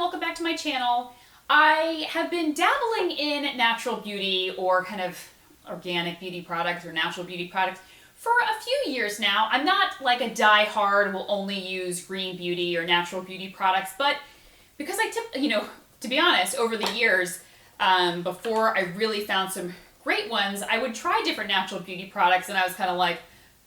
welcome back to my channel. I have been dabbling in natural beauty or kind of organic beauty products or natural beauty products for a few years now. I'm not like a die-hard will only use green beauty or natural beauty products, but because to be honest, over the years, before I really found some great ones, I would try different natural beauty products and I was kind of like,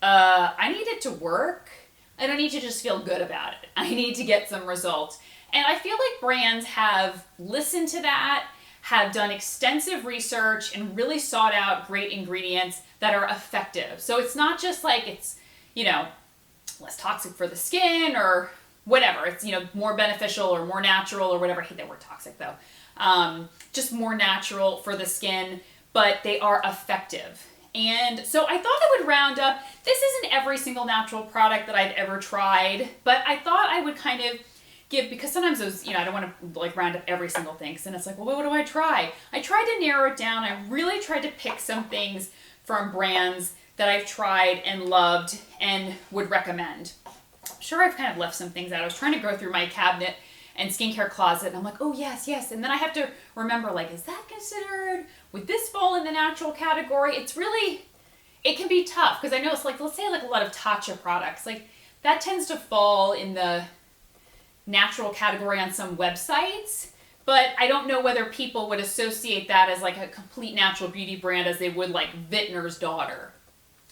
I need it to work. I don't need to just feel good about it. I need to get some results. And I feel like brands have listened to that, have done extensive research, and really sought out great ingredients that are effective. So it's not just like it's, less toxic for the skin or whatever. It's, more beneficial or more natural or whatever. I hate that word toxic though. Just more natural for the skin, but they are effective. And so I thought I would round up, this isn't every single natural product that I've ever tried, but I thought I would kind of give, because sometimes those, I don't want to like round up every single thing, because then it's like, well, what do I try? I tried to narrow it down. I really tried to pick some things from brands that I've tried and loved and would recommend. I'm sure I've kind of left some things out. I was trying to go through my cabinet and skincare closet, and I'm like, oh yes. And then I have to remember, like, is that considered, would this fall in the natural category? It can be tough, because I know it's like, let's say like a lot of Tatcha products, like that tends to fall in the natural category on some websites, but I don't know whether people would associate that as like a complete natural beauty brand as they would like Vic Your Daughter.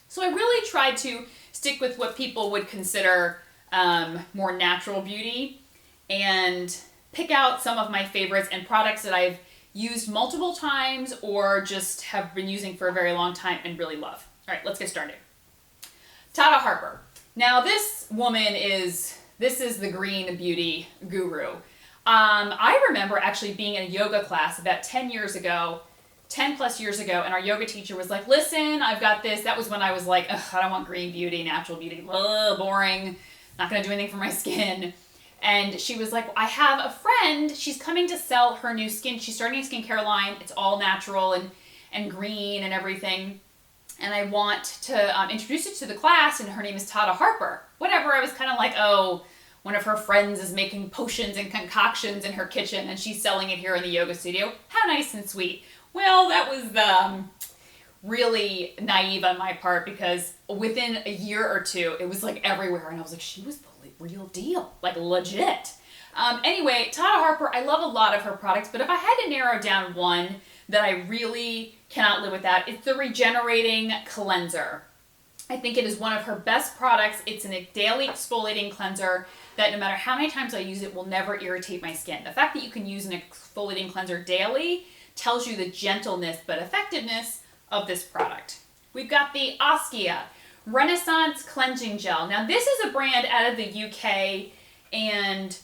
So I really tried to stick with what people would consider more natural beauty and pick out some of my favorites and products that I've used multiple times or just have been using for a very long time and really love. All right, let's get started. Tata Harper. Now this woman this is the green beauty guru. I remember actually being in a yoga class about 10 plus years ago, and our yoga teacher was like, listen, I've got this. That was when I was like, I don't want green beauty, natural beauty, boring, not gonna do anything for my skin. And she was like, I have a friend, she's coming to sell her new skin. She's starting a skincare line. It's all natural and green and everything. And I want to introduce it to the class, and her name is Tata Harper. Whatever, I was kind of like, oh, one of her friends is making potions and concoctions in her kitchen, and she's selling it here in the yoga studio. How nice and sweet. Well, that was really naive on my part, because within a year or two, it was like everywhere, and I was like, she was the real deal, like legit. Anyway, Tata Harper, I love a lot of her products, but if I had to narrow down one that I really cannot live without, it's the Regenerating Cleanser. I think it is one of her best products. It's a daily exfoliating cleanser that no matter how many times I use it will never irritate my skin. The fact that you can use an exfoliating cleanser daily tells you the gentleness but effectiveness of this product. We've got the Ostia Renaissance Cleansing Gel. Now this is a brand out of the UK and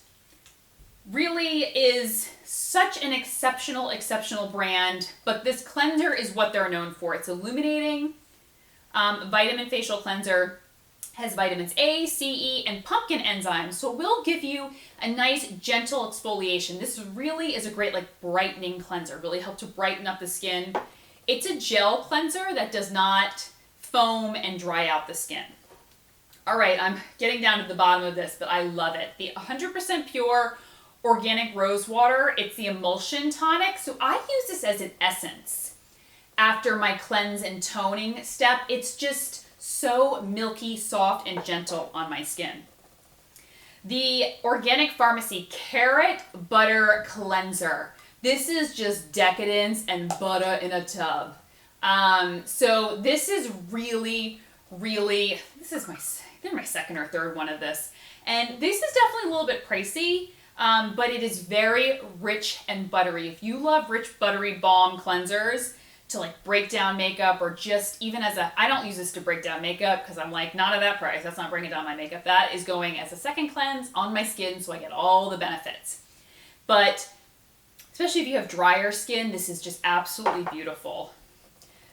really is such an exceptional brand, but this cleanser is what they're known for. It's illuminating vitamin facial cleanser, has vitamins A, C, E, and pumpkin enzymes, so it will give you a nice gentle exfoliation. This really is a great like brightening cleanser, really help to brighten up the skin. It's a gel cleanser that does not foam and dry out the skin. All right, I'm getting down to the bottom of this, but I love it. The 100% pure organic rose water, it's the emulsion tonic, so I use this as an essence after my cleanse and toning step. It's just so milky, soft, and gentle on my skin. The Organic Pharmacy Carrot Butter Cleanser. This is just decadence and butter in a tub. So this is really, this is my second or third one of this. And this is definitely a little bit pricey, but it is very rich and buttery. If you love rich, buttery balm cleansers to like break down makeup, or just even I don't use this to break down makeup because I'm like, not at that price. That's not bringing down my makeup. That is going as a second cleanse on my skin so I get all the benefits. But especially if you have drier skin, this is just absolutely beautiful.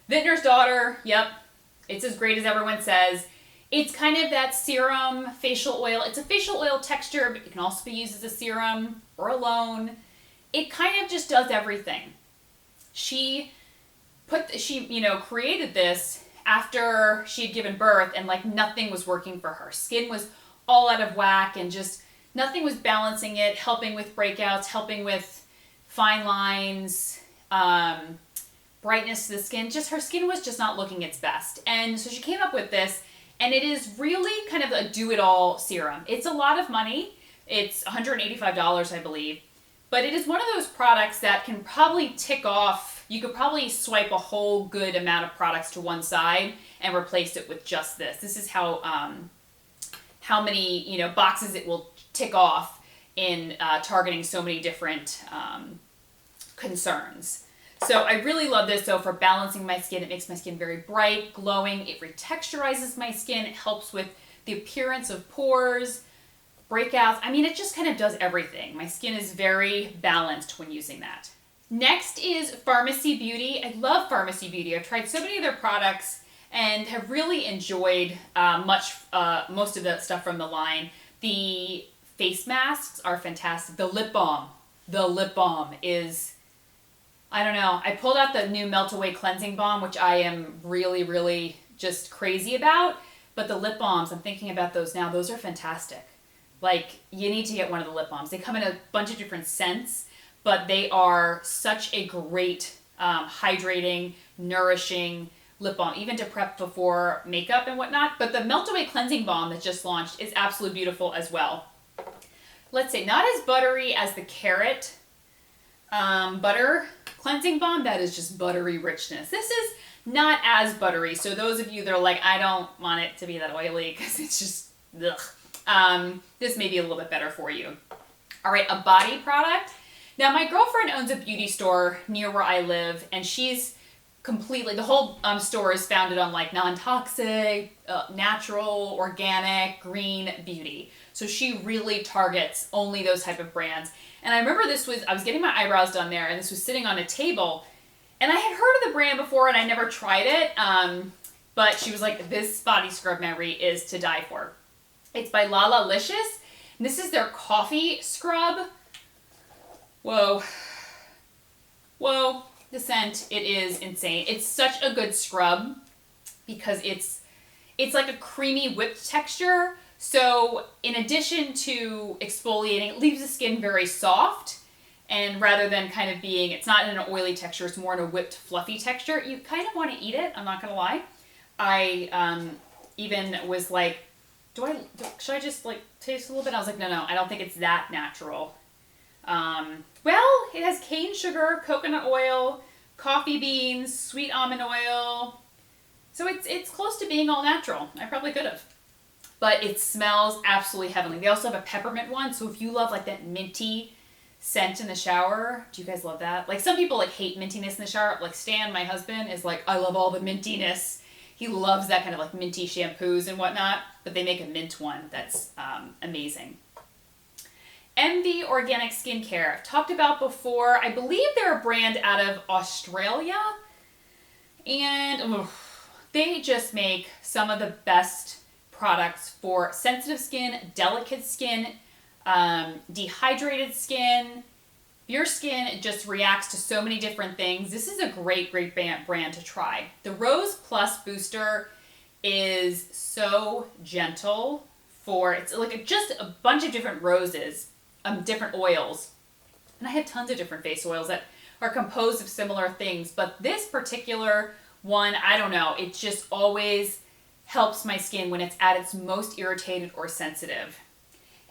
Vic Your Daughter, yep, it's as great as everyone says. It's kind of that serum facial oil. It's a facial oil texture, but it can also be used as a serum or alone. It kind of just does everything. She created this after she had given birth and like nothing was working for her. Skin was all out of whack and just Nothing was balancing it, helping with breakouts, helping with fine lines, brightness to the skin. Just her skin was just not looking its best. And so she came up with this, and it is really kind of a do-it-all serum. It's a lot of money. It's $185, I believe. But it is one of those products that can probably tick off, you could probably swipe a whole good amount of products to one side and replace it with just this. This is how many boxes it will tick off in targeting so many different concerns. So I really love this though for balancing my skin. It makes my skin very bright, glowing. It retexturizes my skin. It helps with the appearance of pores, breakouts. I mean, it just kind of does everything. My skin is very balanced when using that. Next is Pharmacy Beauty. I love Pharmacy Beauty. I've tried so many of their products and have really enjoyed most of the stuff from the line. The face masks are fantastic. The lip balm is, I don't know. I pulled out the new Melt Away Cleansing Balm, which I am really, really just crazy about. But the lip balms, I'm thinking about those now. Those are fantastic. Like, you need to get one of the lip balms. They come in a bunch of different scents, but they are such a great hydrating, nourishing lip balm, even to prep before makeup and whatnot. But the Melt Away Cleansing Balm that just launched is absolutely beautiful as well. Let's say not as buttery as the Carrot Butter Cleansing Balm. That is just buttery richness. This is not as buttery. So those of you that are like, I don't want it to be that oily because it's just, ugh. This may be a little bit better for you. All right, a body product. Now, my girlfriend owns a beauty store near where I live, and she's completely, the whole store is founded on like non-toxic, natural, organic, green beauty. So she really targets only those type of brands. And I remember I was getting my eyebrows done there, and this was sitting on a table, and I had heard of the brand before, and I never tried it. But she was like, this body scrub, Mary, is to die for. It's by Lalalicious, and this is their coffee scrub. Whoa, the scent, it is insane. It's such a good scrub because it's like a creamy whipped texture. So in addition to exfoliating, it leaves the skin very soft, and rather than kind of being, it's not in an oily texture, it's more in a whipped fluffy texture. You kind of want to eat it, I'm not gonna lie. I even was like, should I just like taste a little bit? I was like, no, I don't think it's that natural. Well, it has cane sugar, coconut oil, coffee beans, sweet almond oil. So it's close to being all natural. I probably could have. But it smells absolutely heavenly. They also have a peppermint one. So if you love like that minty scent in the shower, do you guys love that? Like some people like hate mintiness in the shower. Like Stan, my husband, is like, I love all the mintiness. He loves that kind of like minty shampoos and whatnot, but they make a mint one that's amazing. MV Organic Skincare, I've talked about before. I believe they're a brand out of Australia, and they just make some of the best products for sensitive skin, delicate skin, dehydrated skin. Your skin just reacts to so many different things. This is a great brand to try. The Rose Plus Booster is so gentle it's like just a bunch of different roses, different oils. And I have tons of different face oils that are composed of similar things, but this particular one, I don't know, it just always helps my skin when it's at its most irritated or sensitive.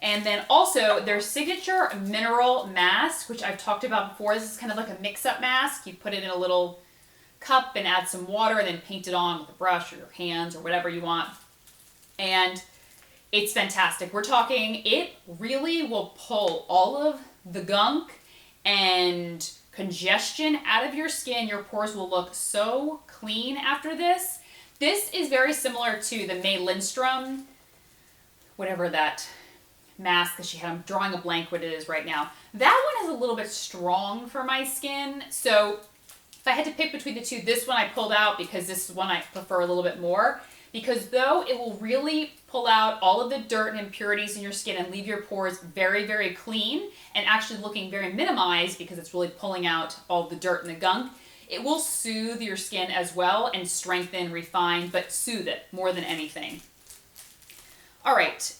And then also their signature mineral mask, which I've talked about before. This is kind of like a mix-up mask. You put it in a little cup and add some water and then paint it on with a brush or your hands or whatever you want. And it's fantastic. We're talking, it really will pull all of the gunk and congestion out of your skin. Your pores will look so clean after this. This is very similar to the May Lindstrom, whatever that mask that she had. I'm drawing a blank what it is right now. That one is a little bit strong for my skin. So if I had to pick between the two, this one I pulled out because this is one I prefer a little bit more. Because though it will really pull out all of the dirt and impurities in your skin and leave your pores very, very clean and actually looking very minimized because it's really pulling out all the dirt and the gunk, it will soothe your skin as well and strengthen, refine, but soothe it more than anything. All right,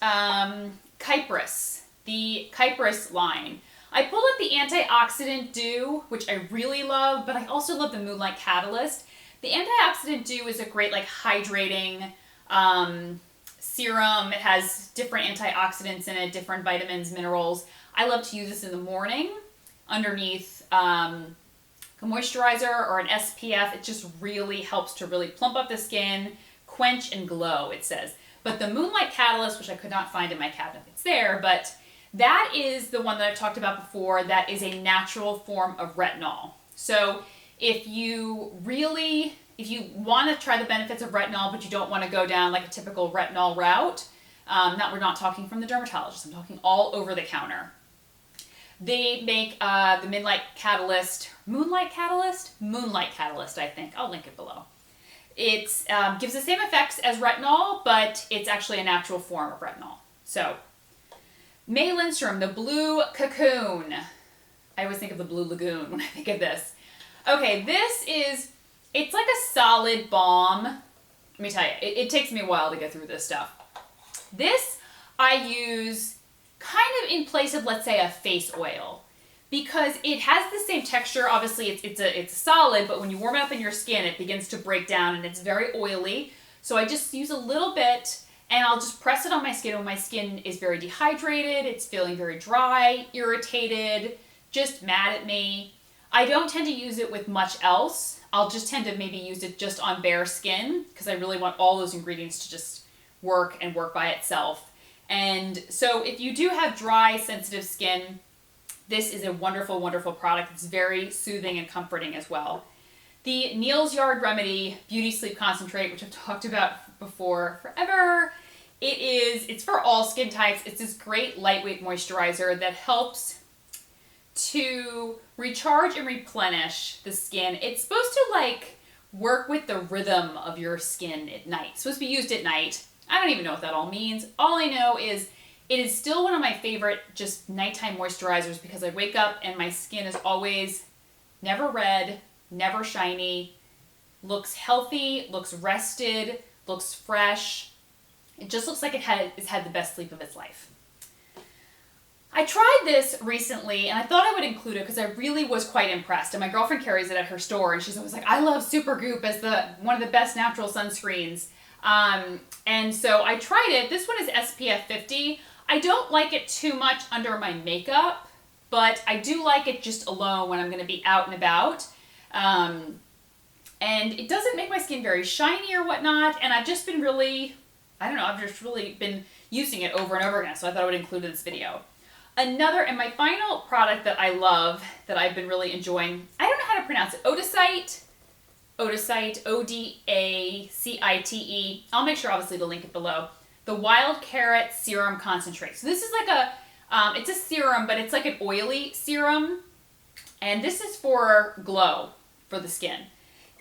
Kypress. the Cypress line. I pulled up the Antioxidant Dew, which I really love, but I also love the Moonlight Catalyst. The Antioxidant Dew is a great like hydrating serum. It has different antioxidants in it, different vitamins, minerals. I love to use this in the morning underneath a moisturizer or an SPF. It just really helps to really plump up the skin, quench and glow, it says. But the Moonlight Catalyst, which I could not find in my cabinet, it's there, but that is the one that I've talked about before that is a natural form of retinol. So if you want to try the benefits of retinol, but you don't want to go down like a typical retinol route, we're not talking from the dermatologist, I'm talking all over the counter. They make the Moonlight Catalyst, I think. I'll link it below. It gives the same effects as retinol, but it's actually a natural form of retinol. So, May Lindstrom, the Blue Cocoon. I always think of the Blue Lagoon when I think of this. Okay, it's like a solid balm. Let me tell you, it takes me a while to get through this stuff. This I use kind of in place of, let's say, a face oil, because it has the same texture. Obviously, it's solid, but when you warm it up in your skin, it begins to break down and it's very oily. So I just use a little bit and I'll just press it on my skin when my skin is very dehydrated, it's feeling very dry, irritated, just mad at me. I don't tend to use it with much else. I'll just tend to maybe use it just on bare skin because I really want all those ingredients to just work by itself. And so if you do have dry, sensitive skin, this is a wonderful, wonderful product. It's very soothing and comforting as well. The Neals Yard Remedy Beauty Sleep Concentrate, which I've talked about before forever. It's for all skin types. It's this great lightweight moisturizer that helps to recharge and replenish the skin. It's supposed to like work with the rhythm of your skin at night. It's supposed to be used at night. I don't even know what that all means. All I know is it is still one of my favorite just nighttime moisturizers because I wake up and my skin is always never red, never shiny, looks healthy, looks rested, looks fresh. It just looks like it's had the best sleep of its life. I tried this recently and I thought I would include it because I really was quite impressed. And my girlfriend carries it at her store and she's always like, I love Supergoop as one of the best natural sunscreens. And so I tried it. This one is SPF 50. I don't like it too much under my makeup, but I do like it just alone when I'm going to be out and about. And it doesn't make my skin very shiny or whatnot. And I've just been I've just really been using it over and over again. So I thought I would include it in this video. And my final product that I love, that I've been really enjoying, I don't know how to pronounce it, Odacite, Odacite. I'll make sure obviously to link it below. The Wild Carrot Serum Concentrate. So this is like it's a serum, but it's like an oily serum. And this is for glow for the skin.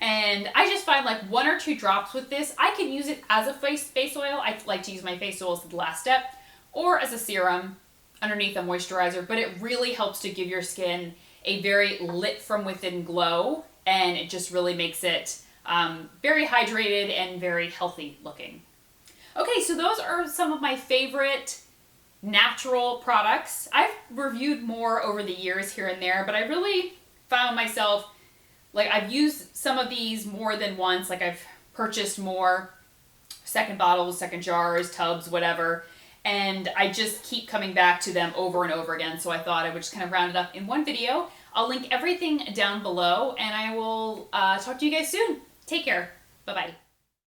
And I just find like 1 or 2 drops with this. I can use it as a face oil. I like to use my face oil as the last step, or as a serum underneath a moisturizer, but it really helps to give your skin a very lit from within glow, and it just really makes it very hydrated and very healthy looking. Okay, so those are some of my favorite natural products. I've reviewed more over the years here and there, but I really found myself, like I've used some of these more than once, like I've purchased more second bottles, second jars, tubs, whatever, and I just keep coming back to them over and over again, so I thought I would just kind of round it up in one video. I'll link everything down below, and I will talk to you guys soon. Take care. Bye-bye.